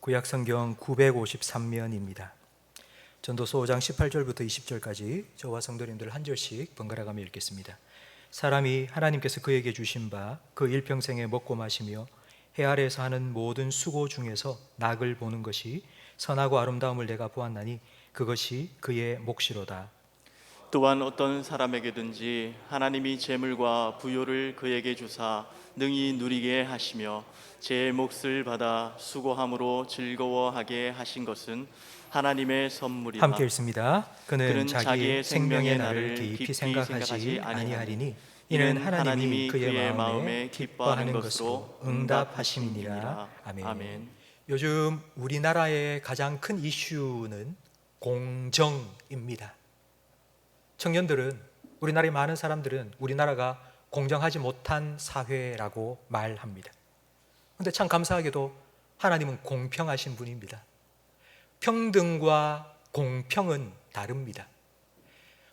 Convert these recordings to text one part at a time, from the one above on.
구약성경 953면입니다. 전도서 5장 18절부터 20절까지 저와 성도님들 한 절씩 번갈아가며 읽겠습니다. 사람이 하나님께서 그에게 주신 바 그 일평생에 먹고 마시며 해 아래에서 하는 모든 수고 중에서 낙을 보는 것이 선하고 아름다움을 내가 보았나니 그것이 그의 몫이로다. 또한 어떤 사람에게든지 하나님이 재물과 부요를 그에게 주사 능히 누리게 하시며 제 몫을 받아 수고함으로 즐거워하게 하신 것은 하나님의 선물이라. 함께 읽습니다. 그는 자기의 생명의 날을 깊이 생각하지 아니하리니 이는 하나님이 그의 마음에 기뻐하는 것으로 응답하심이니라. 아멘. 요즘 우리나라의 가장 큰 이슈는 공정입니다. 청년들은, 우리나라의 많은 사람들은 우리나라가 공정하지 못한 사회라고 말합니다. 그런데 참 감사하게도 하나님은 공평하신 분입니다. 평등과 공평은 다릅니다.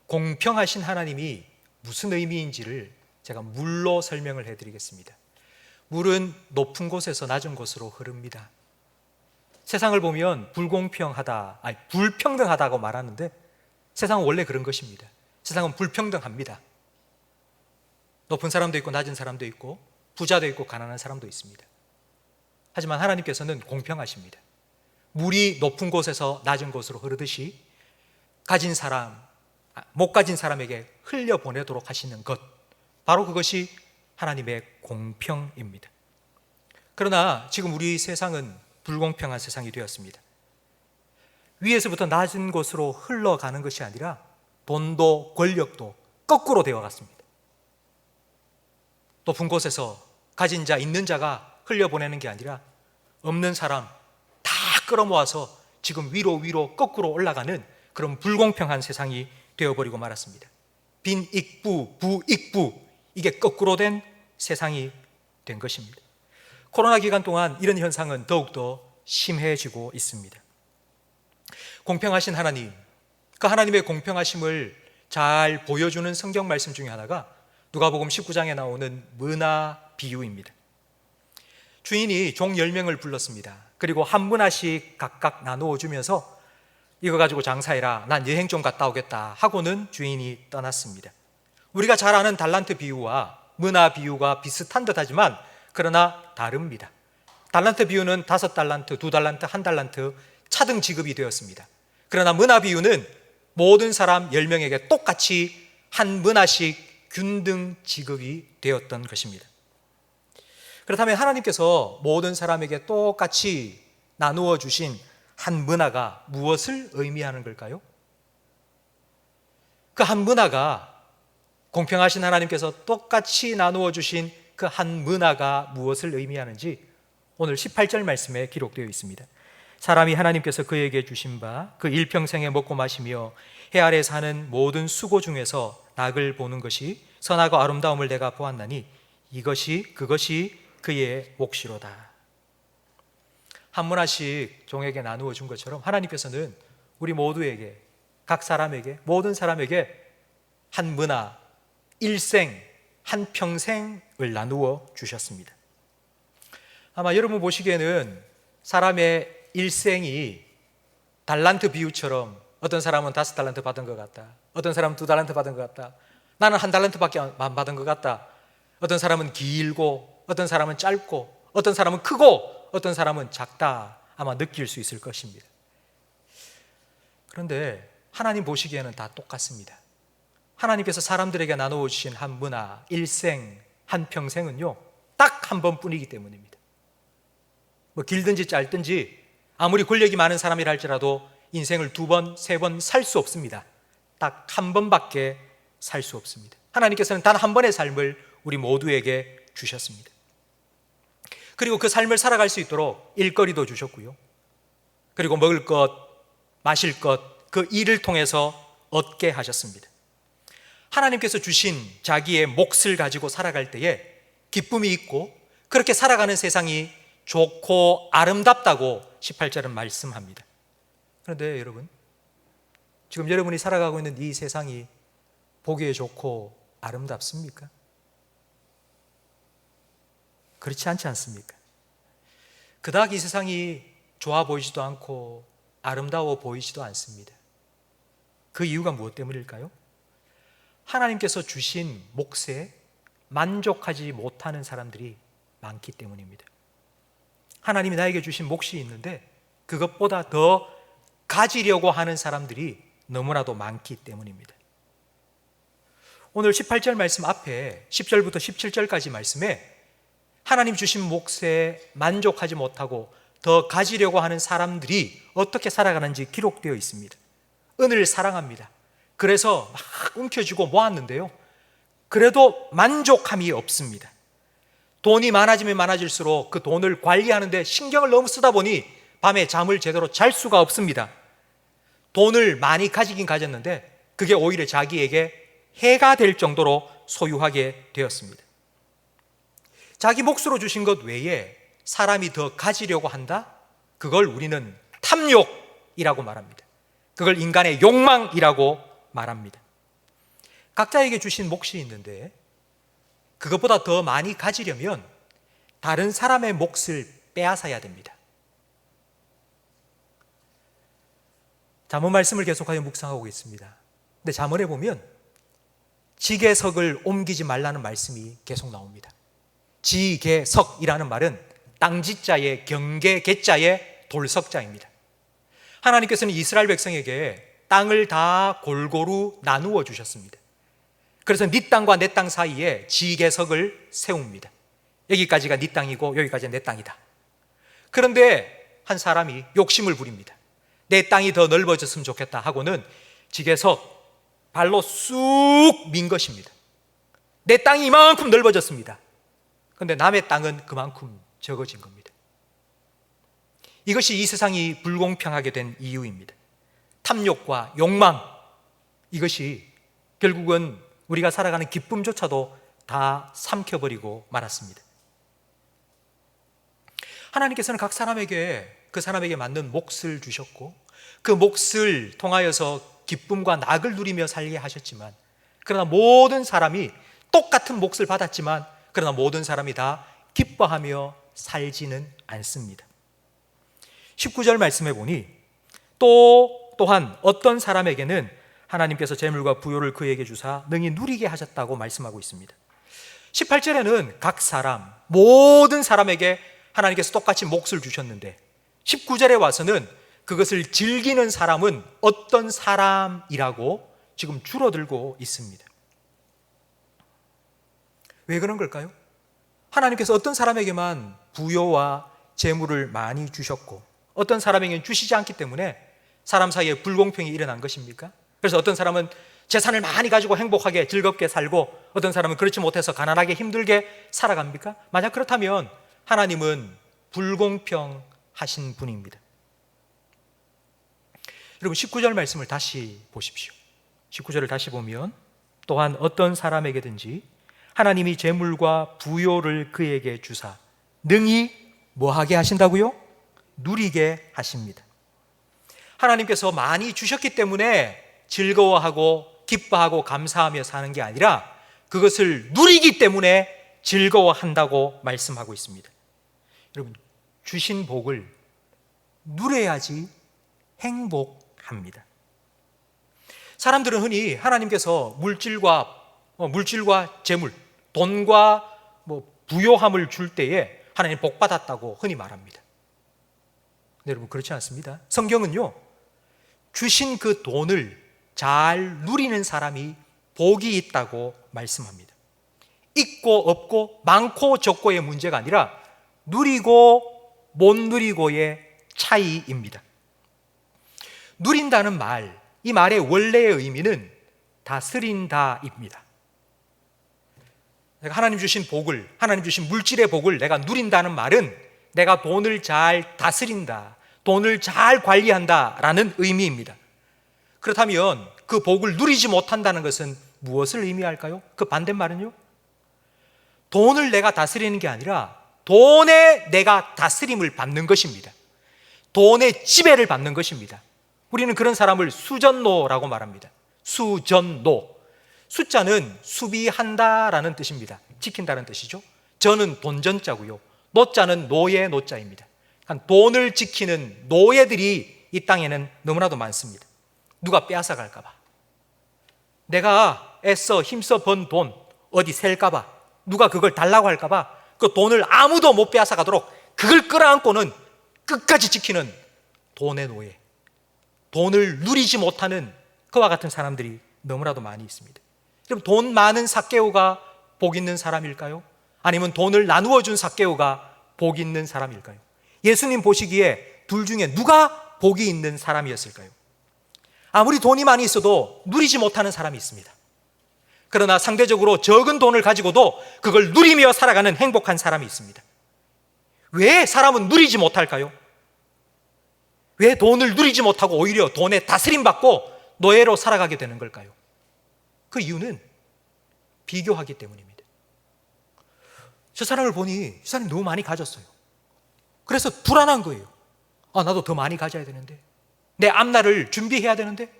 공평하신 하나님이 무슨 의미인지를 제가 물로 설명을 해드리겠습니다. 물은 높은 곳에서 낮은 곳으로 흐릅니다. 세상을 보면 불평등하다고 말하는데 세상은 원래 그런 것입니다. 세상은 불평등합니다. 높은 사람도 있고 낮은 사람도 있고 부자도 있고 가난한 사람도 있습니다. 하지만 하나님께서는 공평하십니다. 물이 높은 곳에서 낮은 곳으로 흐르듯이 못 가진 사람에게 흘려보내도록 하시는 것, 바로 그것이 하나님의 공평입니다. 그러나 지금 우리 세상은 불공평한 세상이 되었습니다. 위에서부터 낮은 곳으로 흘러가는 것이 아니라 돈도 권력도 거꾸로 되어 갔습니다. 높은 곳에서 가진 자, 있는 자가 흘려보내는 게 아니라 없는 사람 다 끌어모아서 지금 위로 거꾸로 올라가는 그런 불공평한 세상이 되어버리고 말았습니다. 빈익부, 부익부, 이게 거꾸로 된 세상이 된 것입니다. 코로나 기간 동안 이런 현상은 더욱더 심해지고 있습니다. 공평하신 하나님, 그 하나님의 공평하심을 잘 보여주는 성경 말씀 중에 하나가 누가복음 19장에 나오는 문화 비유입니다. 주인이 종 10명을 불렀습니다. 그리고 한 문화씩 각각 나누어 주면서 이거 가지고 장사해라, 난 여행 좀 갔다 오겠다 하고는 주인이 떠났습니다. 우리가 잘 아는 달란트 비유와 문화 비유가 비슷한 듯 하지만 그러나 다릅니다. 달란트 비유는 5달란트, 2달란트, 1달란트 차등 지급이 되었습니다. 그러나 문화 비유는 모든 사람 10명에게 똑같이 한 문화씩 균등 지급이 되었던 것입니다. 그렇다면 하나님께서 모든 사람에게 똑같이 나누어 주신 한 문화가 무엇을 의미하는 걸까요? 그 한 문화가, 공평하신 하나님께서 똑같이 나누어 주신 그 한 문화가 무엇을 의미하는지 오늘 18절 말씀에 기록되어 있습니다. 사람이 하나님께서 그에게 주신 바 그 일평생에 먹고 마시며 해 아래 사는 모든 수고 중에서 낙을 보는 것이 선하고 아름다움을 내가 보았나니 그것이 그의 몫이로다. 한 문화씩 종에게 나누어 준 것처럼 하나님께서는 우리 모두에게, 각 사람에게, 모든 사람에게 한 문화, 일생, 한 평생을 나누어 주셨습니다. 아마 여러분 보시기에는 사람의 일생이 달란트 비유처럼 어떤 사람은 5달란트 받은 것 같다, 어떤 사람은 2달란트 받은 것 같다, 나는 1달란트밖에 안 받은 것 같다, 어떤 사람은 길고 어떤 사람은 짧고 어떤 사람은 크고 어떤 사람은 작다, 아마 느낄 수 있을 것입니다. 그런데 하나님 보시기에는 다 똑같습니다. 하나님께서 사람들에게 나누어 주신 한 문화, 일생, 한 평생은요 딱 한 번뿐이기 때문입니다. 길든지 짧든지 아무리 권력이 많은 사람이라 할지라도 인생을 2번, 3번 살 수 없습니다. 딱 한 번밖에 살 수 없습니다. 하나님께서는 단 한 번의 삶을 우리 모두에게 주셨습니다. 그리고 그 삶을 살아갈 수 있도록 일거리도 주셨고요, 그리고 먹을 것, 마실 것, 그 일을 통해서 얻게 하셨습니다. 하나님께서 주신 자기의 몫을 가지고 살아갈 때에 기쁨이 있고 그렇게 살아가는 세상이 좋고 아름답다고 18절은 말씀합니다. 그런데 여러분, 지금 여러분이 살아가고 있는 이 세상이 보기에 좋고 아름답습니까? 그렇지 않지 않습니까? 그닥 이 세상이 좋아 보이지도 않고 아름다워 보이지도 않습니다. 그 이유가 무엇 때문일까요? 하나님께서 주신 몫에 만족하지 못하는 사람들이 많기 때문입니다. 하나님이 나에게 주신 몫이 있는데 그것보다 더 가지려고 하는 사람들이 너무나도 많기 때문입니다. 오늘 18절 말씀 앞에 10절부터 17절까지 말씀에 하나님 주신 몫에 만족하지 못하고 더 가지려고 하는 사람들이 어떻게 살아가는지 기록되어 있습니다. 은을 사랑합니다. 그래서 막 움켜쥐고 모았는데요, 그래도 만족함이 없습니다. 돈이 많아지면 많아질수록 그 돈을 관리하는데 신경을 너무 쓰다 보니 밤에 잠을 제대로 잘 수가 없습니다. 돈을 많이 가지긴 가졌는데 그게 오히려 자기에게 해가 될 정도로 소유하게 되었습니다. 자기 몫으로 주신 것 외에 사람이 더 가지려고 한다? 그걸 우리는 탐욕이라고 말합니다. 그걸 인간의 욕망이라고 말합니다. 각자에게 주신 몫이 있는데 그것보다 더 많이 가지려면 다른 사람의 몫을 빼앗아야 됩니다. 잠언 말씀을 계속하여 묵상하고 있습니다. 근데 잠언에 보면 지계석을 옮기지 말라는 말씀이 계속 나옵니다. 지계석이라는 말은 땅지자의 경계 개자의 돌석자입니다. 하나님께서는 이스라엘 백성에게 땅을 다 골고루 나누어 주셨습니다. 그래서 네 땅과 내 땅 사이에 지계석을 세웁니다. 여기까지가 네 땅이고 여기까지가 내 땅이다. 그런데 한 사람이 욕심을 부립니다. 내 땅이 더 넓어졌으면 좋겠다 하고는 지계석 발로 쑥 민 것입니다. 내 땅이 이만큼 넓어졌습니다. 그런데 남의 땅은 그만큼 적어진 겁니다. 이것이 이 세상이 불공평하게 된 이유입니다. 탐욕과 욕망, 이것이 결국은 우리가 살아가는 기쁨조차도 다 삼켜버리고 말았습니다. 하나님께서는 각 사람에게 그 사람에게 맞는 몫을 주셨고 그 몫을 통하여서 기쁨과 낙을 누리며 살게 하셨지만, 그러나 모든 사람이 똑같은 몫을 받았지만 그러나 모든 사람이 다 기뻐하며 살지는 않습니다. 19절 말씀해 보니 또한 어떤 사람에게는 하나님께서 재물과 부요를 그에게 주사 능히 누리게 하셨다고 말씀하고 있습니다. 18절에는 각 사람, 모든 사람에게 하나님께서 똑같이 몫을 주셨는데 19절에 와서는 그것을 즐기는 사람은 어떤 사람이라고 지금 줄어들고 있습니다. 왜 그런 걸까요? 하나님께서 어떤 사람에게만 부요와 재물을 많이 주셨고 어떤 사람에게는 주시지 않기 때문에 사람 사이에 불공평이 일어난 것입니까? 그래서 어떤 사람은 재산을 많이 가지고 행복하게 즐겁게 살고 어떤 사람은 그렇지 못해서 가난하게 힘들게 살아갑니까? 만약 그렇다면 하나님은 불공평하신 분입니다. 여러분 19절 말씀을 다시 보십시오. 19절을 다시 보면 또한 어떤 사람에게든지 하나님이 재물과 부요를 그에게 주사 능히 뭐하게 하신다고요? 누리게 하십니다. 하나님께서 많이 주셨기 때문에 즐거워하고 기뻐하고 감사하며 사는 게 아니라 그것을 누리기 때문에 즐거워한다고 말씀하고 있습니다. 여러분, 주신 복을 누려야지 행복합니다. 사람들은 흔히 하나님께서 물질과 재물, 돈과 부요함을 줄 때에 하나님 복 받았다고 흔히 말합니다. 근데 여러분 그렇지 않습니다. 성경은요, 주신 그 돈을 잘 누리는 사람이 복이 있다고 말씀합니다. 있고 없고 많고 적고의 문제가 아니라 누리고 못 누리고의 차이입니다. 누린다는 말, 이 말의 원래의 의미는 다스린다입니다. 내가 하나님 주신 복을, 하나님 주신 물질의 복을 내가 누린다는 말은 내가 돈을 잘 다스린다, 돈을 잘 관리한다라는 의미입니다. 그렇다면 그 복을 누리지 못한다는 것은 무엇을 의미할까요? 그 반대말은요? 돈을 내가 다스리는 게 아니라 돈에 내가 다스림을 받는 것입니다. 돈의 지배를 받는 것입니다. 우리는 그런 사람을 수전노라고 말합니다. 수전노. 숫자는 수비한다라는 뜻입니다. 지킨다는 뜻이죠. 전은 돈전자고요. 노자는 노의 노자입니다. 돈을 지키는 노예들이 이 땅에는 너무나도 많습니다. 누가 빼앗아 갈까 봐, 내가 애써 힘써 번 돈 어디 셀까 봐, 누가 그걸 달라고 할까 봐, 그 돈을 아무도 못 빼앗아 가도록 그걸 끌어안고는 끝까지 지키는 돈의 노예, 돈을 누리지 못하는 그와 같은 사람들이 너무나도 많이 있습니다. 그럼 돈 많은 삭개오가 복 있는 사람일까요? 아니면 돈을 나누어 준 삭개오가 복 있는 사람일까요? 예수님 보시기에 둘 중에 누가 복이 있는 사람이었을까요? 아무리 돈이 많이 있어도 누리지 못하는 사람이 있습니다. 그러나 상대적으로 적은 돈을 가지고도 그걸 누리며 살아가는 행복한 사람이 있습니다. 왜 사람은 누리지 못할까요? 왜 돈을 누리지 못하고 오히려 돈에 다스림받고 노예로 살아가게 되는 걸까요? 그 이유는 비교하기 때문입니다. 저 사람을 보니 저 사람이 너무 많이 가졌어요. 그래서 불안한 거예요. 나도 더 많이 가져야 되는데, 내 앞날을 준비해야 되는데.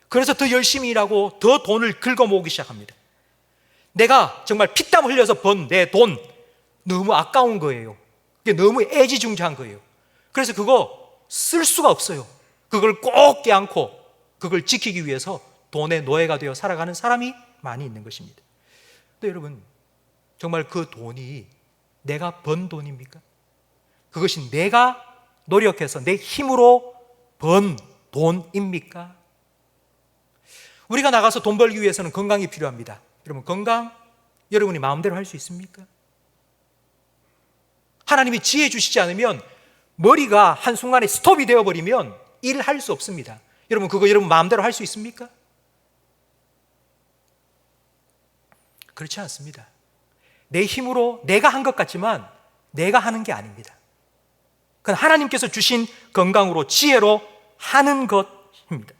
그래서 더 열심히 일하고 더 돈을 긁어 모으기 시작합니다. 내가 정말 피땀 흘려서 번 내 돈 너무 아까운 거예요. 그게 너무 애지중지한 거예요. 그래서 그거 쓸 수가 없어요. 그걸 꼭 껴안고 그걸 지키기 위해서 돈의 노예가 되어 살아가는 사람이 많이 있는 것입니다. 근데 여러분, 정말 그 돈이 내가 번 돈입니까? 그것이 내가 노력해서 내 힘으로 번 돈입니까? 우리가 나가서 돈 벌기 위해서는 건강이 필요합니다. 여러분, 건강 여러분이 마음대로 할 수 있습니까? 하나님이 지혜 주시지 않으면, 머리가 한순간에 스톱이 되어버리면 일을 할 수 없습니다. 여러분, 그거 여러분 마음대로 할 수 있습니까? 그렇지 않습니다. 내 힘으로 내가 한 것 같지만 내가 하는 게 아닙니다. 그건 하나님께서 주신 건강으로, 지혜로 하는 것입니다.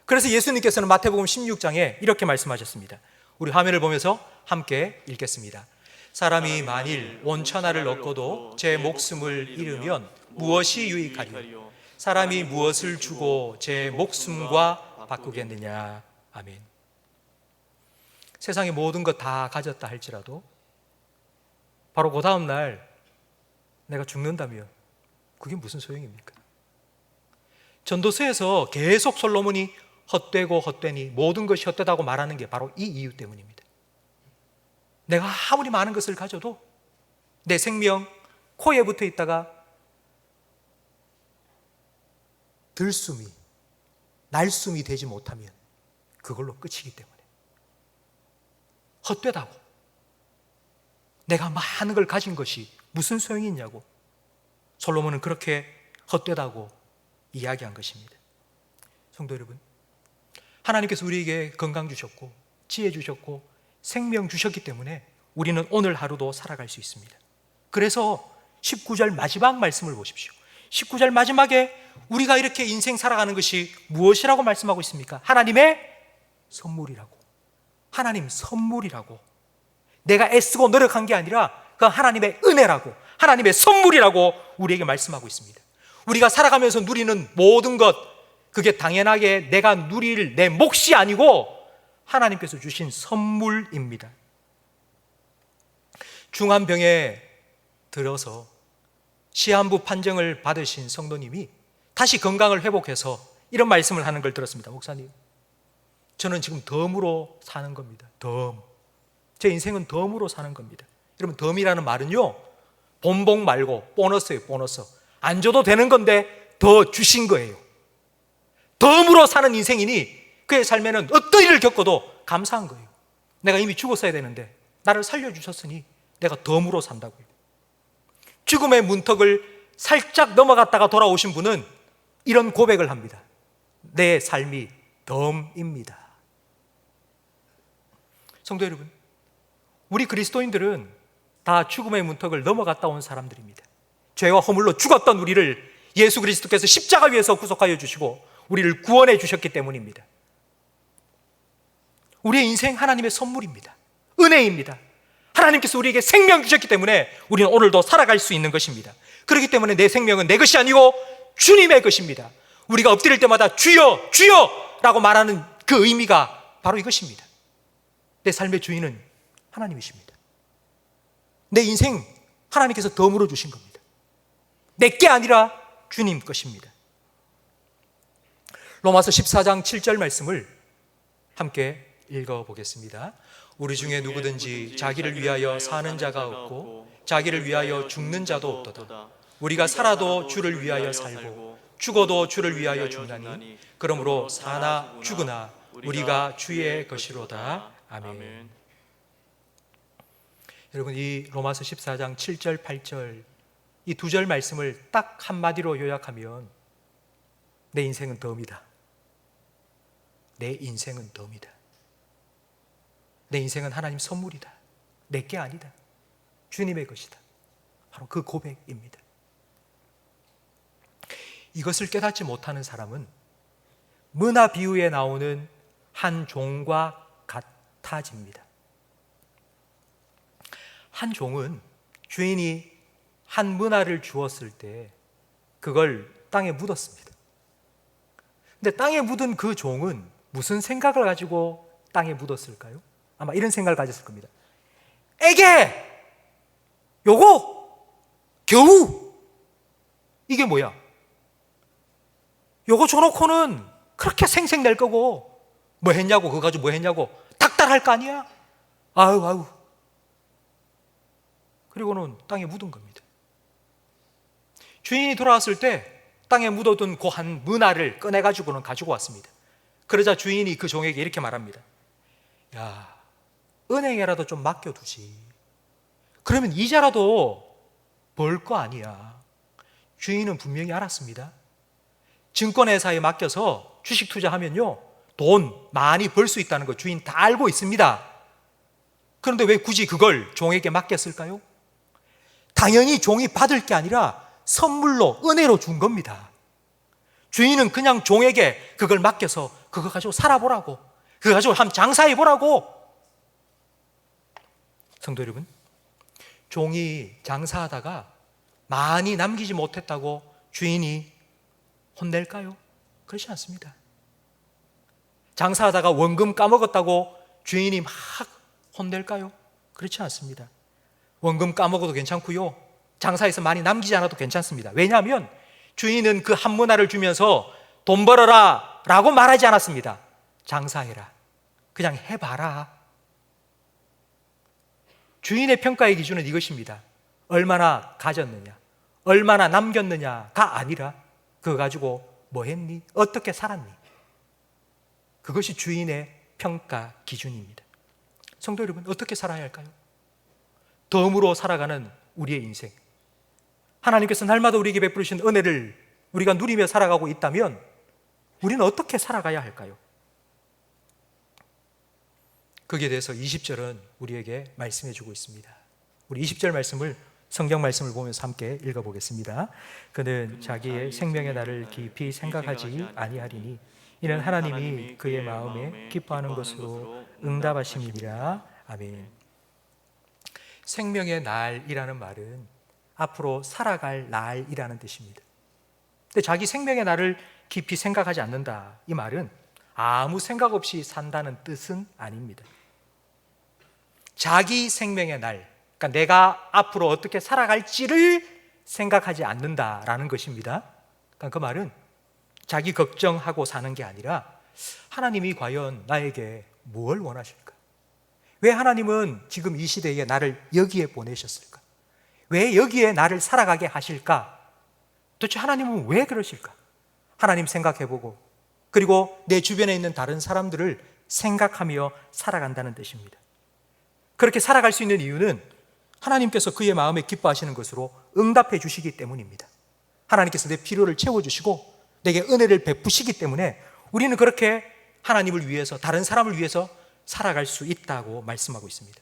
그래서 예수님께서는 마태복음 16장에 이렇게 말씀하셨습니다. 우리 화면을 보면서 함께 읽겠습니다. 사람이 만일 온 천하를 얻고도 제 목숨을 잃으면 무엇이 유익하리요? 사람이 무엇을 주고 제 목숨과 바꾸겠느냐? 아멘. 세상의 모든 것 다 가졌다 할지라도 바로 그 다음 날 내가 죽는다면 그게 무슨 소용입니까? 전도서에서 계속 솔로몬이 헛되고 헛되니 모든 것이 헛되다고 말하는 게 바로 이 이유 때문입니다. 내가 아무리 많은 것을 가져도 내 생명 코에 붙어 있다가 들숨이, 날숨이 되지 못하면 그걸로 끝이기 때문에 헛되다고, 내가 많은 걸 가진 것이 무슨 소용이 있냐고 솔로몬은 그렇게 헛되다고 이야기한 것입니다. 성도 여러분, 하나님께서 우리에게 건강 주셨고 지혜 주셨고 생명 주셨기 때문에 우리는 오늘 하루도 살아갈 수 있습니다. 그래서 19절 마지막 말씀을 보십시오. 19절 마지막에 우리가 이렇게 인생 살아가는 것이 무엇이라고 말씀하고 있습니까? 하나님의 선물이라고. 하나님 선물이라고. 내가 애쓰고 노력한 게 아니라 그 하나님의 은혜라고, 하나님의 선물이라고 우리에게 말씀하고 있습니다. 우리가 살아가면서 누리는 모든 것, 그게 당연하게 내가 누릴 내 몫이 아니고 하나님께서 주신 선물입니다. 중환병에 들어서 시한부 판정을 받으신 성도님이 다시 건강을 회복해서 이런 말씀을 하는 걸 들었습니다. 목사님, 저는 지금 덤으로 사는 겁니다. 덤. 제 인생은 덤으로 사는 겁니다. 여러분, 덤이라는 말은요, 본복 말고 보너스예요. 보너스. 안 줘도 되는 건데 더 주신 거예요. 덤으로 사는 인생이니 그의 삶에는 어떤 일을 겪어도 감사한 거예요. 내가 이미 죽었어야 되는데 나를 살려주셨으니 내가 덤으로 산다고요. 죽음의 문턱을 살짝 넘어갔다가 돌아오신 분은 이런 고백을 합니다. 내 삶이 덤입니다. 성도 여러분, 우리 그리스도인들은 다 죽음의 문턱을 넘어갔다 온 사람들입니다. 죄와 허물로 죽었던 우리를 예수 그리스도께서 십자가 위에서 구속하여 주시고 우리를 구원해 주셨기 때문입니다. 우리의 인생 하나님의 선물입니다. 은혜입니다. 하나님께서 우리에게 생명 주셨기 때문에 우리는 오늘도 살아갈 수 있는 것입니다. 그렇기 때문에 내 생명은 내 것이 아니고 주님의 것입니다. 우리가 엎드릴 때마다 주여 주여 라고 말하는 그 의미가 바로 이것입니다. 내 삶의 주인은 하나님이십니다. 내 인생 하나님께서 덤으로 주신 겁니다. 내게 아니라 주님 것입니다. 로마서 14장 7절 말씀을 함께 읽어보겠습니다. 우리 중에 누구든지 자기를 위하여 사는 자가 없고 자기를 위하여 죽는 자도 없도다. 우리가 살아도 주를 위하여 살고 죽어도 주를 위하여 죽나니 그러므로 사나 죽으나 우리가 주의 것이로다. 아멘. 여러분, 이 로마서 14장 7절 8절 이 두 절 말씀을 딱 한마디로 요약하면 내 인생은 덤이다. 내 인생은 덤이다. 내 인생은 하나님 선물이다. 내게 아니다. 주님의 것이다. 바로 그 고백입니다. 이것을 깨닫지 못하는 사람은 문화 비유에 나오는 한 종과 같아집니다. 한 종은 주인이 한 문화를 주었을 때 그걸 땅에 묻었습니다. 근데 땅에 묻은 그 종은 무슨 생각을 가지고 땅에 묻었을까요? 아마 이런 생각을 가졌을 겁니다. 에게! 요거! 겨우! 이게 뭐야? 요거 줘놓고는 그렇게 생색낼 거고 뭐 했냐고, 그거 가지고 뭐 했냐고 닥달할 거 아니야? 아유. 그리고는 땅에 묻은 겁니다. 주인이 돌아왔을 때 땅에 묻어둔 그 한 문화를 꺼내가지고는 가지고 왔습니다. 그러자 주인이 그 종에게 이렇게 말합니다. 야, 은행에라도 좀 맡겨두지. 그러면 이자라도 벌 거 아니야. 주인은 분명히 알았습니다. 증권회사에 맡겨서 주식 투자하면요 돈 많이 벌 수 있다는 거 주인 다 알고 있습니다. 그런데 왜 굳이 그걸 종에게 맡겼을까요? 당연히 종이 받을 게 아니라 선물로, 은혜로 준 겁니다. 주인은 그냥 종에게 그걸 맡겨서 그거 가지고 살아보라고, 그거 가지고 한번 장사해보라고. 성도 여러분, 종이 장사하다가 많이 남기지 못했다고 주인이 혼낼까요? 그렇지 않습니다. 장사하다가 원금 까먹었다고 주인이 막 혼낼까요? 그렇지 않습니다. 원금 까먹어도 괜찮고요, 장사에서 많이 남기지 않아도 괜찮습니다. 왜냐하면 주인은 그 한 문화를 주면서 돈 벌어라 라고 말하지 않았습니다. 장사해라, 그냥 해봐라. 주인의 평가의 기준은 이것입니다. 얼마나 가졌느냐, 얼마나 남겼느냐가 아니라 그거 가지고 뭐 했니? 어떻게 살았니? 그것이 주인의 평가 기준입니다. 성도 여러분, 어떻게 살아야 할까요? 덤으로 살아가는 우리의 인생, 하나님께서 날마다 우리에게 베푸신 은혜를 우리가 누리며 살아가고 있다면 우리는 어떻게 살아가야 할까요? 거기에 대해서 20절은 우리에게 말씀해 주고 있습니다. 우리 20절 말씀을, 성경 말씀을 보면서 함께 읽어보겠습니다. 그는 자기의 생명의 날을 깊이 생각하지 아니하리니 이는 하나님이 그의 마음에 기뻐하는 것으로 응답하심이니라. 아멘. 생명의 날이라는 말은 앞으로 살아갈 날이라는 뜻입니다. 근데 자기 생명의 날을 깊이 생각하지 않는다, 이 말은 아무 생각 없이 산다는 뜻은 아닙니다. 자기 생명의 날, 그러니까 내가 앞으로 어떻게 살아갈지를 생각하지 않는다라는 것입니다. 그러니까 그 말은 자기 걱정하고 사는 게 아니라 하나님이 과연 나에게 무엇을 원하실까? 왜 하나님은 지금 이 시대에 나를 여기에 보내셨을까? 왜 여기에 나를 살아가게 하실까? 도대체 하나님은 왜 그러실까? 하나님 생각해보고, 그리고 내 주변에 있는 다른 사람들을 생각하며 살아간다는 뜻입니다. 그렇게 살아갈 수 있는 이유는 하나님께서 그의 마음에 기뻐하시는 것으로 응답해 주시기 때문입니다. 하나님께서 내 필요를 채워주시고 내게 은혜를 베푸시기 때문에 우리는 그렇게 하나님을 위해서, 다른 사람을 위해서 살아갈 수 있다고 말씀하고 있습니다.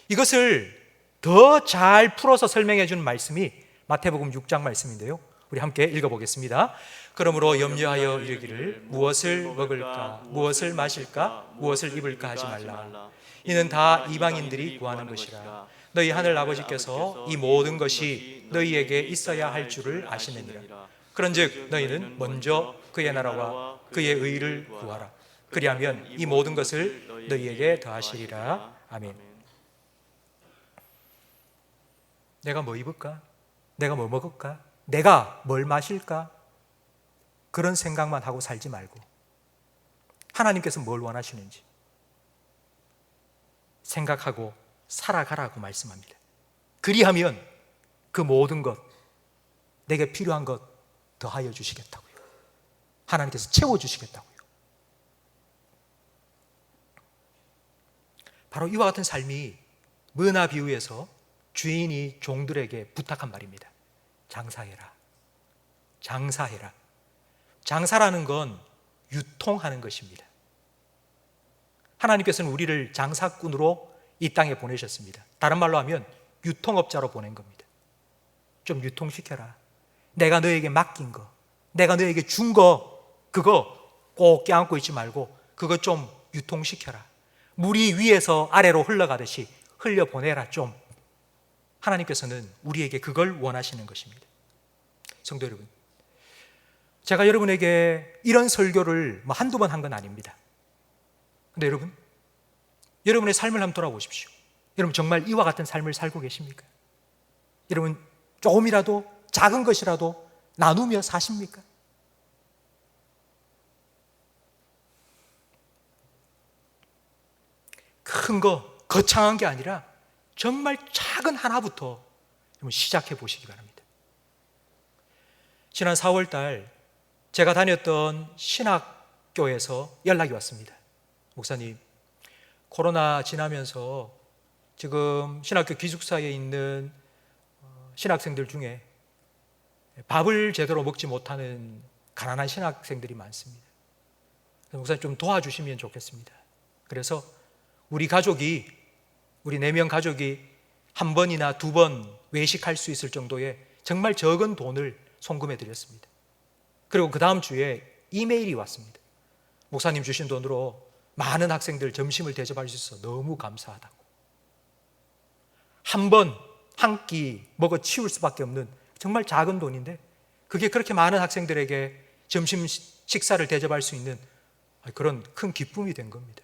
이것을 더 잘 풀어서 설명해 주는 말씀이 마태복음 6장 말씀인데요, 우리 함께 읽어보겠습니다. 그러므로 염려하여 이르기를 무엇을 먹을까, 무엇을 마실까, 무엇을 입을까 하지 말라. 이는 다 이방인들이 구하는 것이라. 너희 하늘 아버지께서 이 모든 것이 너희에게 있어야 할 줄을 아시느니라. 그런즉 너희는 먼저 그의 나라와 그의 의를 구하라. 그리하면 이 모든 것을 너희에게 더하시리라. 아멘. 내가 뭐 입을까? 내가 뭐 먹을까? 내가 뭘 마실까? 그런 생각만 하고 살지 말고 하나님께서 뭘 원하시는지 생각하고 살아가라고 말씀합니다. 그리하면 그 모든 것, 내게 필요한 것 더하여 주시겠다고요. 하나님께서 채워주시겠다고요. 바로 이와 같은 삶이 머나 비유에서 주인이 종들에게 부탁한 말입니다. 장사해라. 장사해라. 장사라는 건 유통하는 것입니다. 하나님께서는 우리를 장사꾼으로 이 땅에 보내셨습니다. 다른 말로 하면 유통업자로 보낸 겁니다. 좀 유통시켜라. 내가 너에게 맡긴 거, 내가 너에게 준 거, 그거 꼭 껴안고 있지 말고 그거 좀 유통시켜라. 물이 위에서 아래로 흘러가듯이 흘려보내라 좀. 하나님께서는 우리에게 그걸 원하시는 것입니다. 성도 여러분, 제가 여러분에게 이런 설교를 한두 번 한 건 아닙니다. 근데 여러분, 여러분의 삶을 한번 돌아보십시오. 여러분 정말 이와 같은 삶을 살고 계십니까? 여러분 조금이라도 작은 것이라도 나누며 사십니까? 큰 거, 거창한 게 아니라 정말 작은 하나부터 시작해 보시기 바랍니다. 지난 4월 달 제가 다녔던 신학교에서 연락이 왔습니다. 목사님, 코로나 지나면서 지금 신학교 기숙사에 있는 신학생들 중에 밥을 제대로 먹지 못하는 가난한 신학생들이 많습니다. 목사님 좀 도와주시면 좋겠습니다. 그래서 우리 4명 가족이 한 번이나 두 번 외식할 수 있을 정도의 정말 적은 돈을 송금해 드렸습니다. 그리고 그 다음 주에 이메일이 왔습니다. 목사님 주신 돈으로 많은 학생들 점심을 대접할 수 있어서 너무 감사하다고. 한 번 한 끼 먹어 치울 수밖에 없는 정말 작은 돈인데 그게 그렇게 많은 학생들에게 점심 식사를 대접할 수 있는 그런 큰 기쁨이 된 겁니다.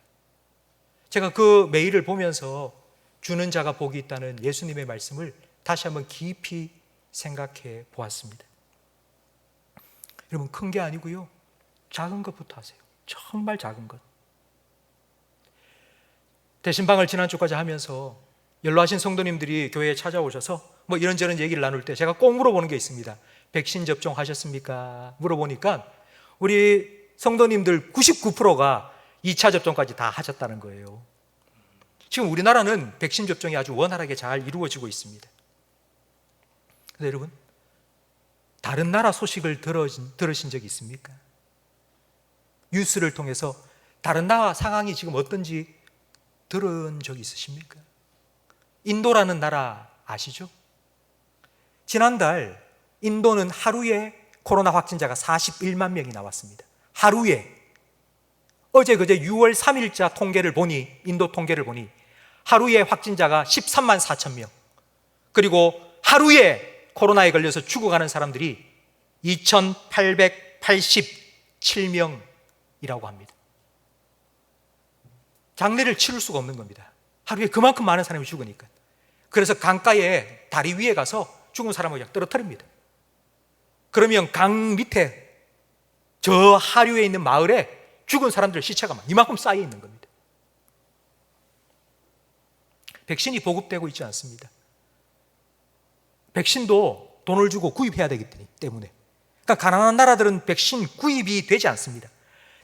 제가 그 메일을 보면서 주는 자가 복이 있다는 예수님의 말씀을 다시 한번 깊이 생각해 보았습니다. 여러분, 큰 게 아니고요, 작은 것부터 하세요. 정말 작은 것. 대신방을 지난주까지 하면서 연로하신 성도님들이 교회에 찾아오셔서 이런저런 얘기를 나눌 때 제가 꼭 물어보는 게 있습니다. 백신 접종하셨습니까? 물어보니까 우리 성도님들 99%가 2차 접종까지 다 하셨다는 거예요. 지금 우리나라는 백신 접종이 아주 원활하게 잘 이루어지고 있습니다. 그런데 여러분, 다른 나라 소식을 들으신 적이 있습니까? 뉴스를 통해서 다른 나라 상황이 지금 어떤지 들은 적 있으십니까? 인도라는 나라 아시죠? 지난달 인도는 하루에 코로나 확진자가 41만 명이 나왔습니다. 하루에. 어제 그제 6월 3일자 통계를 보니, 인도 통계를 보니 하루에 확진자가 13만 4천 명, 그리고 하루에 코로나에 걸려서 죽어가는 사람들이 2,887명이라고 합니다. 장례를 치를 수가 없는 겁니다. 하루에 그만큼 많은 사람이 죽으니까. 그래서 강가에 다리 위에 가서 죽은 사람을 그냥 떨어뜨립니다. 그러면 강 밑에 저 하류에 있는 마을에 죽은 사람들 시체가 막 이만큼 쌓여 있는 겁니다. 백신이 보급되고 있지 않습니다. 백신도 돈을 주고 구입해야 되기 때문에, 그러니까 가난한 나라들은 백신 구입이 되지 않습니다.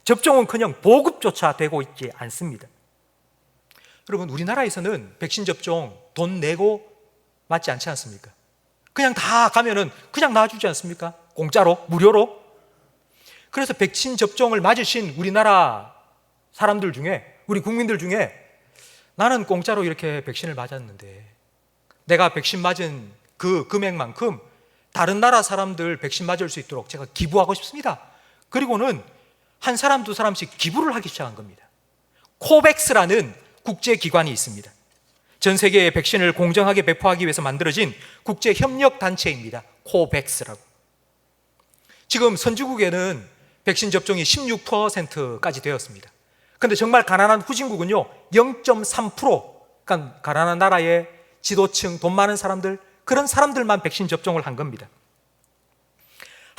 접종은커녕 보급조차 되고 있지 않습니다. 여러분, 우리나라에서는 백신 접종 돈 내고 맞지 않지 않습니까? 그냥 다 가면은 그냥 놔주지 않습니까? 공짜로, 무료로. 그래서 백신 접종을 맞으신 우리나라 사람들 중에, 우리 국민들 중에 나는 공짜로 이렇게 백신을 맞았는데 내가 백신 맞은 그 금액만큼 다른 나라 사람들 백신 맞을 수 있도록 제가 기부하고 싶습니다. 그리고는 한 사람 두 사람씩 기부를 하기 시작한 겁니다. 코백스라는 국제기관이 있습니다. 전 세계의 백신을 공정하게 배포하기 위해서 만들어진 국제협력단체입니다. 코백스라고. 지금 선진국에는 백신 접종이 16%까지 되었습니다. 그런데 정말 가난한 후진국은요 0.3%, 그러니까 가난한 나라의 지도층, 돈 많은 사람들, 그런 사람들만 백신 접종을 한 겁니다.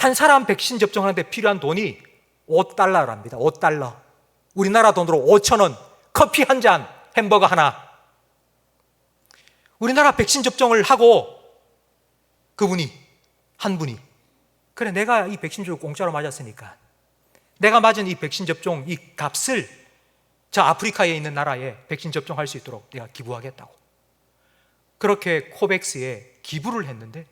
한 사람 백신 접종하는데 필요한 돈이 5달러랍니다. 5달러. 우리나라 돈으로 5,000원. 커피 한 잔, 햄버거 하나. 우리나라 백신 접종을 하고 그분이, 한 분이, 그래 내가 이 백신 주고 공짜로 맞았으니까 내가 맞은 이 백신 접종 이 값을 저 아프리카에 있는 나라에 백신 접종할 수 있도록 내가 기부하겠다고 그렇게 코백스에 기부를 했는데,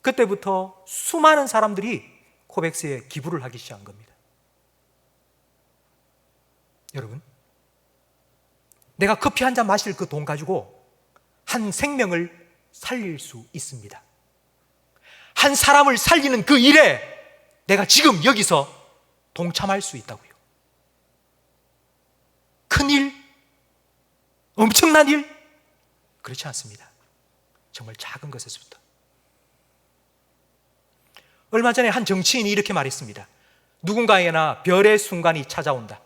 그때부터 수많은 사람들이 코백스에 기부를 하기 시작한 겁니다. 여러분, 내가 커피 한 잔 마실 그 돈 가지고 한 생명을 살릴 수 있습니다. 한 사람을 살리는 그 일에 내가 지금 여기서 동참할 수 있다고요. 큰일? 엄청난 일? 그렇지 않습니다. 정말 작은 것에서부터. 얼마 전에 한 정치인이 이렇게 말했습니다. 누군가에게나 별의 순간이 찾아온다.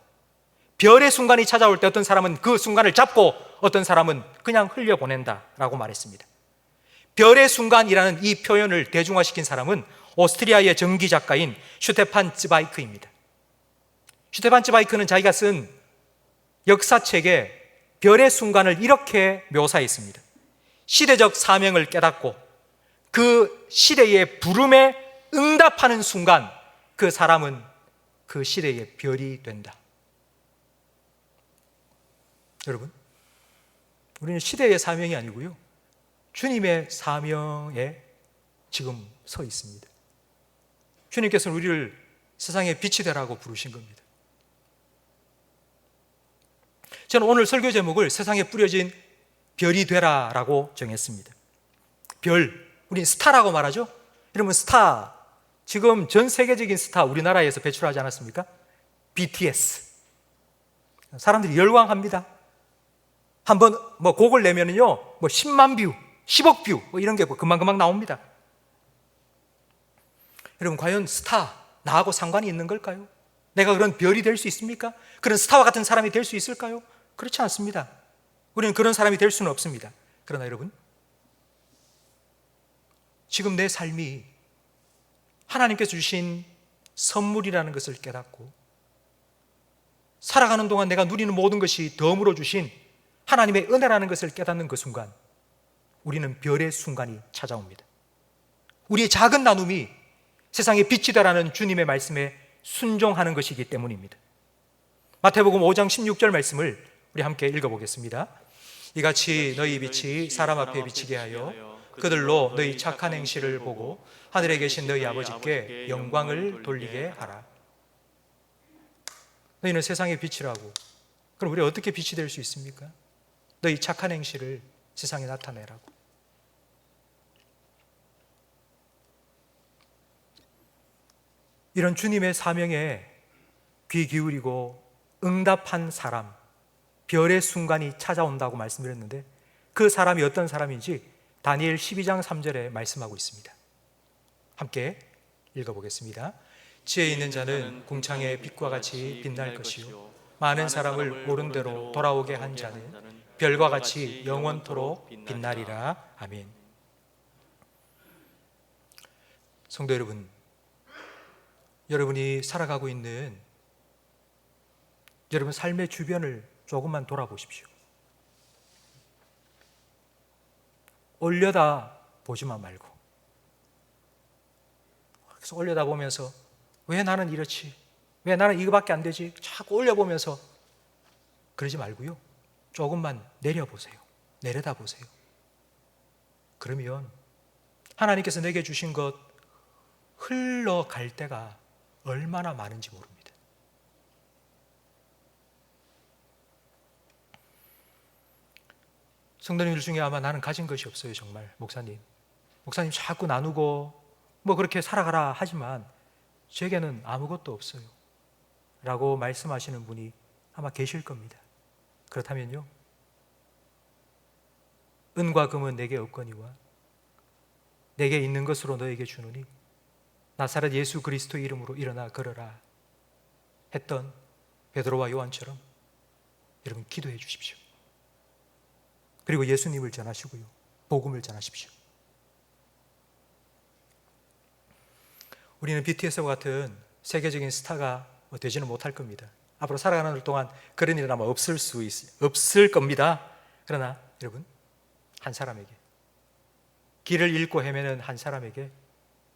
별의 순간이 찾아올 때 어떤 사람은 그 순간을 잡고 어떤 사람은 그냥 흘려보낸다 라고 말했습니다. 별의 순간이라는 이 표현을 대중화시킨 사람은 오스트리아의 전기 작가인 슈테판 츠바이크입니다. 슈테판 츠바이크는 자기가 쓴 역사책에 별의 순간을 이렇게 묘사했습니다. 시대적 사명을 깨닫고 그 시대의 부름에 응답하는 순간 그 사람은 그 시대의 별이 된다. 여러분, 우리는 시대의 사명이 아니고요, 주님의 사명에 지금 서 있습니다. 주님께서는 우리를 세상의 빛이 되라고 부르신 겁니다. 저는 오늘 설교 제목을 세상에 뿌려진 별이 되라라고 정했습니다. 별, 우리 스타라고 말하죠. 여러분, 스타, 지금 전 세계적인 스타 우리나라에서 배출하지 않았습니까? BTS. 사람들이 열광합니다. 한번 곡을 내면은요, 10만 뷰, 10억 뷰, 이런 게 금방금방 나옵니다. 여러분, 과연 스타, 나하고 상관이 있는 걸까요? 내가 그런 별이 될 수 있습니까? 그런 스타와 같은 사람이 될 수 있을까요? 그렇지 않습니다. 우리는 그런 사람이 될 수는 없습니다. 그러나 여러분, 지금 내 삶이 하나님께서 주신 선물이라는 것을 깨닫고 살아가는 동안 내가 누리는 모든 것이 덤으로 주신 하나님의 은혜라는 것을 깨닫는 그 순간, 우리는 별의 순간이 찾아옵니다. 우리의 작은 나눔이 세상에 빛이 되라는 주님의 말씀에 순종하는 것이기 때문입니다. 마태복음 5장 16절 말씀을 우리 함께 읽어보겠습니다. 이같이 너희 빛이 사람 앞에 비치게 하여 그들로 너희 착한 행실을 보고 하늘에 계신 너희 아버지께 영광을 돌리게 하라. 너희는 세상의 빛이라고. 그럼 우리 어떻게 빛이 될 수 있습니까? 너희 착한 행실을 세상에 나타내라고. 이런 주님의 사명에 귀 기울이고 응답한 사람, 별의 순간이 찾아온다고 말씀드렸는데, 그 사람이 어떤 사람인지 다니엘 12장 3절에 말씀하고 있습니다. 함께 읽어보겠습니다. 지혜 있는 자는 궁창의 빛과 같이 빛날 것이요 많은 사람을 옳은 대로 돌아오게 한 자는 별과 같이 영원토록 빛나리라. 아멘. 성도 여러분, 여러분이 살아가고 있는 여러분 삶의 주변을 조금만 돌아보십시오. 올려다 보지만 말고, 계속 올려다 보면서 왜 나는 이렇지? 왜 나는 이거밖에 안 되지? 자꾸 올려보면서 그러지 말고요, 조금만 내려보세요. 내려다 보세요. 그러면 하나님께서 내게 주신 것 흘러갈 때가 얼마나 많은지 모릅니다. 성도님들 중에 아마 나는 가진 것이 없어요. 정말 목사님 자꾸 나누고 그렇게 살아가라 하지만 제게는 아무것도 없어요 라고 말씀하시는 분이 아마 계실 겁니다. 그렇다면요, 은과 금은 내게 없거니와 내게 있는 것으로 너에게 주노니 나사렛 예수 그리스도의 이름으로 일어나 걸어라 했던 베드로와 요한처럼 여러분 기도해 주십시오. 그리고 예수님을 전하시고요, 복음을 전하십시오. 우리는 BTS와 같은 세계적인 스타가 되지는 못할 겁니다. 앞으로 살아가는 날 동안 그런 일은 아마 없을 겁니다. 그러나 여러분, 한 사람에게, 길을 잃고 헤매는 한 사람에게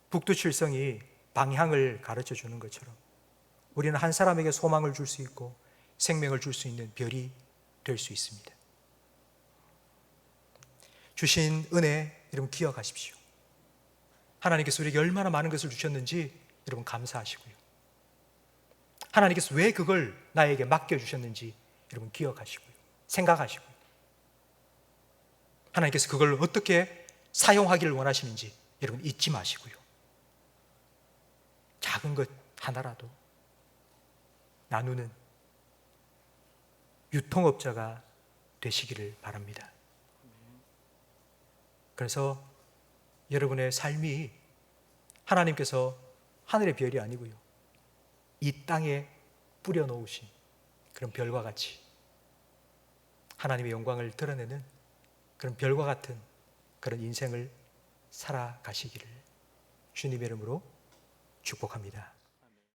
북두칠성이 방향을 가르쳐 주는 것처럼 우리는 한 사람에게 소망을 줄 수 있고 생명을 줄 수 있는 별이 될 수 있습니다. 주신 은혜 여러분 기억하십시오. 하나님께서 우리에게 얼마나 많은 것을 주셨는지 여러분 감사하시고요. 하나님께서 왜 그걸 나에게 맡겨주셨는지 여러분 기억하시고요. 생각하시고요. 하나님께서 그걸 어떻게 사용하기를 원하시는지 여러분 잊지 마시고요. 작은 것 하나라도 나누는 유통업자가 되시기를 바랍니다. 그래서 여러분의 삶이 하나님께서 하늘의 별이 아니고요, 이 땅에 뿌려놓으신 그런 별과 같이 하나님의 영광을 드러내는 그런 별과 같은 그런 인생을 살아가시기를 주님의 이름으로 축복합니다.